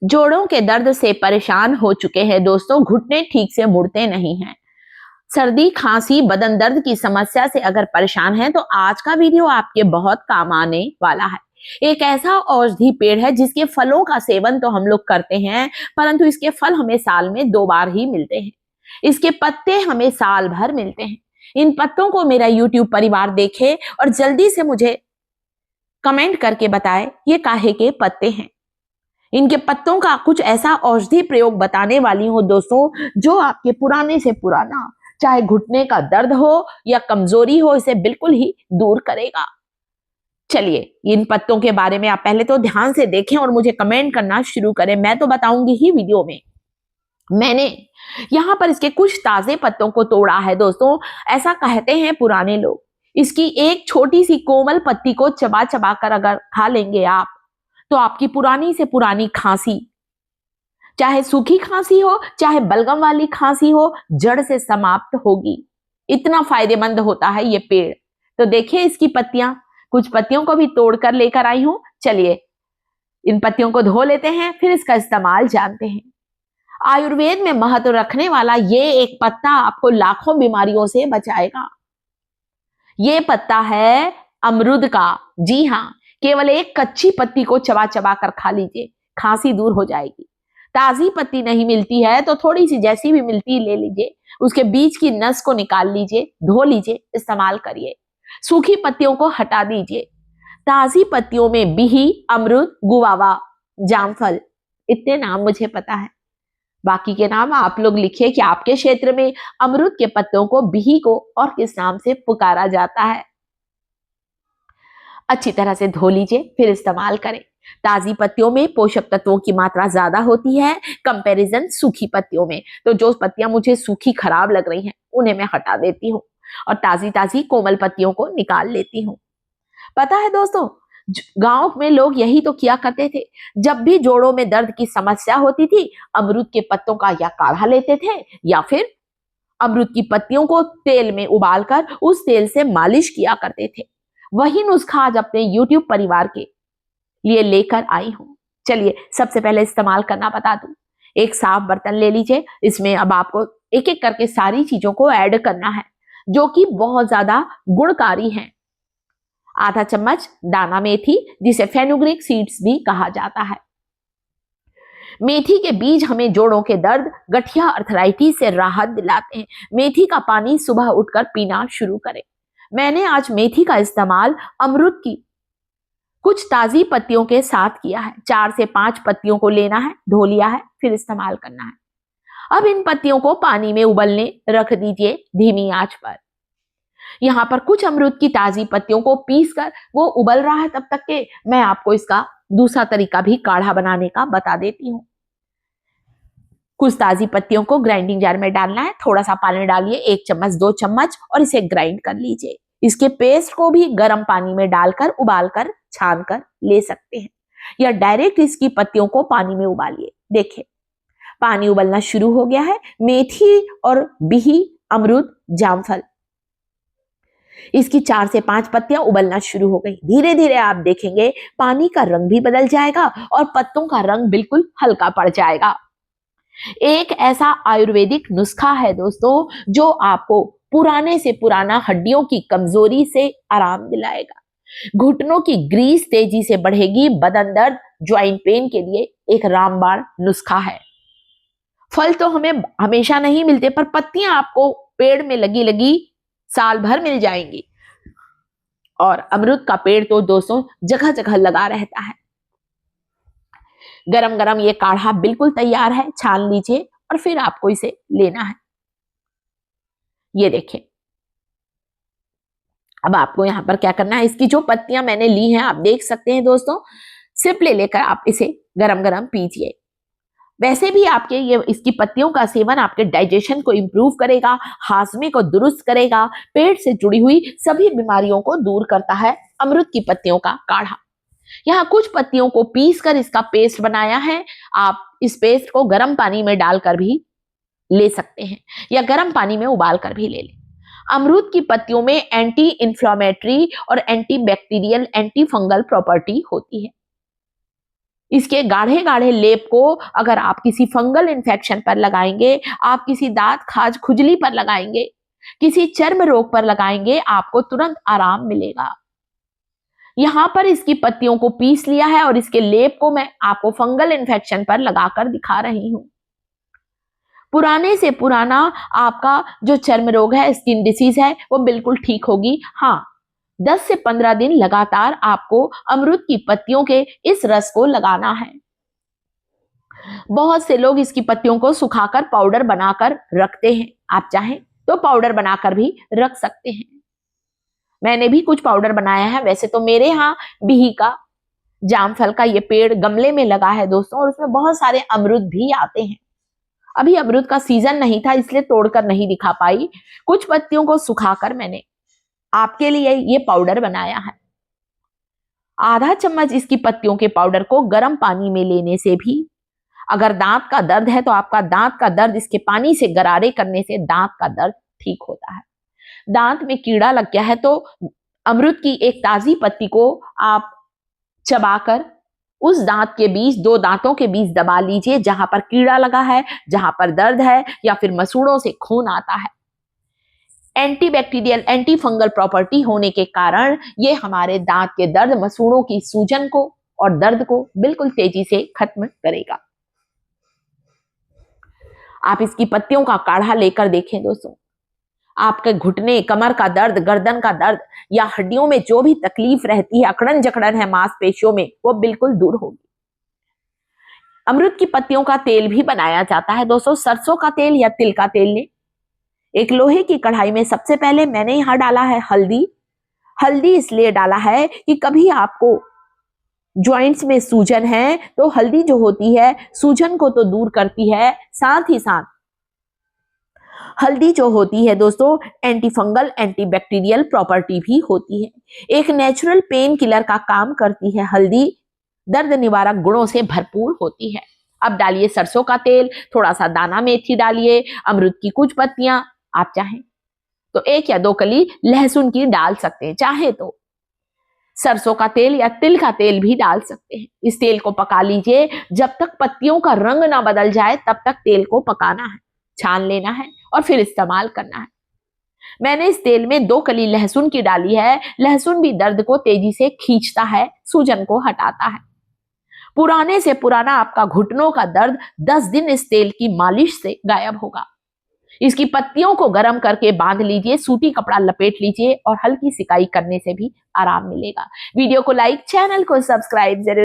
जोड़ों के दर्द से परेशान हो चुके हैं दोस्तों, घुटने ठीक से मुड़ते नहीं हैं। सर्दी, खांसी, बदन दर्द की समस्या से अगर परेशान हैं तो आज का वीडियो आपके बहुत काम आने वाला है। एक ऐसा औषधि पेड़ है जिसके फलों का सेवन तो हम लोग करते हैं, परंतु इसके फल हमें साल में 2 बार ही मिलते हैं। इसके पत्ते हमें साल भर मिलते हैं। इन पत्तों को मेरा YouTube परिवार देखे और जल्दी से मुझे कमेंट करके बताए ये काहे के पत्ते हैं। इनके पत्तों का कुछ ऐसा औषधि प्रयोग बताने वाली हूं दोस्तों, जो आपके पुराने से पुराना चाहे घुटने का दर्द हो या कमजोरी हो, इसे बिल्कुल ही दूर करेगा। चलिए इन पत्तों के बारे में आप पहले तो ध्यान से देखें और मुझे कमेंट करना शुरू करें। मैं तो बताऊंगी ही वीडियो में। मैंने यहां पर इसके कुछ ताजे पत्तों को तोड़ा है दोस्तों। ऐसा कहते हैं पुराने लोग, इसकी एक छोटी सी कोमल पत्ती को चबा चबा कर अगर खा लेंगे आप, तो आपकी पुरानी से पुरानी खांसी, चाहे सूखी खांसी हो चाहे बलगम वाली खांसी हो, जड़ से समाप्त होगी। इतना फायदेमंद होता है ये पेड़। तो देखिए इसकी पत्तियां, कुछ पत्तियों को भी तोड़कर लेकर आई हूं। चलिए इन पत्तियों को धो लेते हैं, फिर इसका इस्तेमाल जानते हैं। आयुर्वेद में महत्व रखने वाला ये एक पत्ता आपको लाखों बीमारियों से बचाएगा। ये पत्ता है अमरूद का। जी हाँ, केवल एक कच्ची पत्ती को चबा चबा कर खा लीजिए, खांसी दूर हो जाएगी। ताजी पत्ती नहीं मिलती है तो थोड़ी सी जैसी भी मिलती ले लीजिए, उसके बीच की नस को निकाल लीजिए, धो लीजिए, इस्तेमाल करिए। सूखी पत्तियों को हटा दीजिए। ताजी पत्तियों में बिही, अमरूद, गुआवा, जामफल, इतने नाम मुझे पता है। बाकी के नाम आप लोग लिखिए कि आपके क्षेत्र में अमरूद के पत्तों को, बिही को और किस नाम से पुकारा जाता है। अच्छी तरह से धो लीजिए, फिर इस्तेमाल करें। ताजी पत्तियों में पोषक तत्वों की मात्रा ज्यादा होती है कंपैरिजन सूखी पत्तियों में। तो जो पत्तियां मुझे सूखी खराब लग रही हैं उन्हें मैं हटा देती हूँ और ताजी ताजी कोमल पत्तियों को निकाल लेती हूँ। पता है दोस्तों, गांव में लोग यही तो किया करते थे। जब भी जोड़ों में दर्द की समस्या होती थी, अमरूद के पत्तों का या काढ़ा लेते थे या फिर अमरूद की पत्तियों को तेल में उबालकर उस तेल से मालिश किया करते थे। वही नुस्खा आज अपने YouTube परिवार के लिए लेकर आई हूं। चलिए सबसे पहले इस्तेमाल करना बता दूं। एक साफ बर्तन ले लीजिए, इसमें अब आपको एक एक करके सारी चीजों को ऐड करना है जो कि बहुत ज्यादा गुणकारी हैं। आधा चम्मच दाना मेथी, जिसे फेनुग्रीक सीड्स भी कहा जाता है। मेथी के बीज हमें जोड़ों के दर्द, गठिया, अर्थराइटिस से राहत दिलाते हैं। मेथी का पानी सुबह उठकर पीना शुरू करें। मैंने आज मेथी का इस्तेमाल अमरूद की कुछ ताजी पत्तियों के साथ किया है। 4 से 5 पत्तियों को लेना है, धो लिया है, फिर इस्तेमाल करना है। अब इन पत्तियों को पानी में उबलने रख दीजिए धीमी आंच पर। यहां पर कुछ अमरूद की ताजी पत्तियों को पीसकर वो उबल रहा है, तब तक के मैं आपको इसका दूसरा तरीका भी काढ़ा बनाने का बता देती हूँ। कुछ ताजी पत्तियों को ग्राइंडिंग जार में डालना है, थोड़ा सा पानी डालिए, 1 चम्मच 2 चम्मच, और इसे ग्राइंड कर लीजिए। इसके पेस्ट को भी गर्म पानी में डालकर उबालकर छान कर ले सकते हैं, या डायरेक्ट इसकी पत्तियों को पानी में उबालिए। देखिए पानी उबलना शुरू हो गया है। मेथी और बिही, अमरूद, जामफल, इसकी 4 से 5 पत्तियां उबलना शुरू हो गई। धीरे धीरे आप देखेंगे पानी का रंग भी बदल जाएगा और पत्तों का रंग बिल्कुल हल्का पड़ जाएगा। एक ऐसा आयुर्वेदिक नुस्खा है दोस्तों, जो आपको पुराने से पुराना हड्डियों की कमजोरी से आराम दिलाएगा। घुटनों की ग्रीस तेजी से बढ़ेगी। बदन दर्द, ज्वाइंट पेन के लिए एक रामबाण नुस्खा है। फल तो हमें हमेशा नहीं मिलते, पर पत्तियां आपको पेड़ में लगी लगी साल भर मिल जाएंगी। और अमरूद का पेड़ तो दोस्तों जगह जगह लगा रहता है। गरम गरम ये काढ़ा बिल्कुल तैयार है, छान लीजिए और फिर आपको इसे लेना है। ये देखिए, अब आपको यहां पर क्या करना है, इसकी जो पत्तियां मैंने ली हैं आप देख सकते हैं दोस्तों, सिर्फ ले लेकर आप इसे गरम गरम पीजिए। वैसे भी आपके ये इसकी पत्तियों का सेवन आपके डाइजेशन को इंप्रूव करेगा, हाजमे को दुरुस्त करेगा, पेट से जुड़ी हुई सभी बीमारियों को दूर करता है अमरूद की पत्तियों का काढ़ा। यहाँ कुछ पत्तियों को पीसकर इसका पेस्ट बनाया है। आप इस पेस्ट को गर्म पानी में डालकर भी ले सकते हैं या गर्म पानी में उबाल कर भी ले लें। अमरूद की पत्तियों में एंटी इंफ्लेमेटरी और anti bacterial, anti fungal property होती है। इसके गाढ़े गाढ़े लेप को अगर आप किसी फंगल इन्फेक्शन पर लगाएंगे, आप किसी दांत खाज खुजली पर लगाएंगे, किसी चर्म रोग पर लगाएंगे, आपको तुरंत आराम मिलेगा। यहां पर इसकी पत्तियों को पीस लिया है और इसके लेप को मैं आपको फंगल इन्फेक्शन पर लगाकर दिखा रही हूं। पुराने से पुराना आपका जो चर्म रोग है, स्किन डिसीज है, वो बिल्कुल ठीक होगी। हाँ, 10 से 15 दिन लगातार आपको अमरूद की पत्तियों के इस रस को लगाना है। बहुत से लोग इसकी पत्तियों को सुखाकर पाउडर बनाकर रखते हैं। आप चाहें तो पाउडर बनाकर भी रख सकते हैं। मैंने भी कुछ पाउडर बनाया है। वैसे तो मेरे यहाँ बिही का, जामफल का ये पेड़ गमले में लगा है दोस्तों, और उसमें बहुत सारे अमरूद भी आते हैं। अभी अमरूद का सीजन नहीं था, इसलिए तोड़कर नहीं दिखा पाई। कुछ पत्तियों को सुखाकर मैंने आपके लिए ये पाउडर बनाया है। आधा चम्मच इसकी पत्तियों के पाउडर को गर्म पानी में लेने से भी, अगर दांत का दर्द है तो आपका दांत का दर्द इसके पानी से गरारे करने से दांत का दर्द ठीक होता है। दांत में कीड़ा लग गया है तो अमरूद की एक ताजी पत्ती को आप चबाकर उस दांत के बीच, 2 दांतों के बीच दबा लीजिए, जहां पर कीड़ा लगा है, जहां पर दर्द है या फिर मसूड़ों से खून आता है। एंटीबैक्टीरियल, एंटी फंगल प्रॉपर्टी होने के कारण ये हमारे दांत के दर्द, मसूड़ों की सूजन को और दर्द को बिल्कुल तेजी से खत्म करेगा। आप इसकी पत्तियों का काढ़ा लेकर देखें दोस्तों, आपके घुटने, कमर का दर्द, गर्दन का दर्द या हड्डियों में जो भी तकलीफ रहती है, अकड़न जकड़न है मांसपेशियों में, वो बिल्कुल दूर होगी। अमरूद की पत्तियों का तेल भी बनाया जाता है दोस्तों। सरसों का तेल या तिल का तेल लें। एक लोहे की कढ़ाई में सबसे पहले मैंने यहां डाला है हल्दी। हल्दी इसलिए डाला है कि कभी आपको जॉइंट्स में सूजन है तो हल्दी जो होती है सूजन को तो दूर करती है, साथ ही साथ हल्दी जो होती है दोस्तों anti fungal, anti bacterial property भी होती है। एक नेचुरल पेन किलर का काम करती है हल्दी, दर्द निवारक गुणों से भरपूर होती है। अब डालिए सरसों का तेल, थोड़ा सा दाना मेथी डालिए, अमरूद की कुछ पत्तियां, आप चाहें तो 1 या 2 कली लहसुन की डाल सकते हैं, चाहे तो सरसों का तेल या तिल का तेल भी डाल सकते हैं। इस तेल को पका लीजिए, जब तक पत्तियों का रंग ना बदल जाए तब तक तेल को पकाना है, छान लेना है और फिर इस्तेमाल करना है। मैंने इस तेल में 2 कली लहसुन की डाली है। लहसुन भी दर्द को तेजी से खींचता है, सूजन को हटाता है। पुराने से पुराना आपका घुटनों का दर्द 10 दिन इस तेल की मालिश से गायब होगा। इसकी पत्तियों को गर्म करके बांध लीजिए, सूती कपड़ा लपेट लीजिए और हल्की सिकाई करने से भी आराम मिलेगा। वीडियो को लाइक, चैनल को सब्सक्राइब जरूर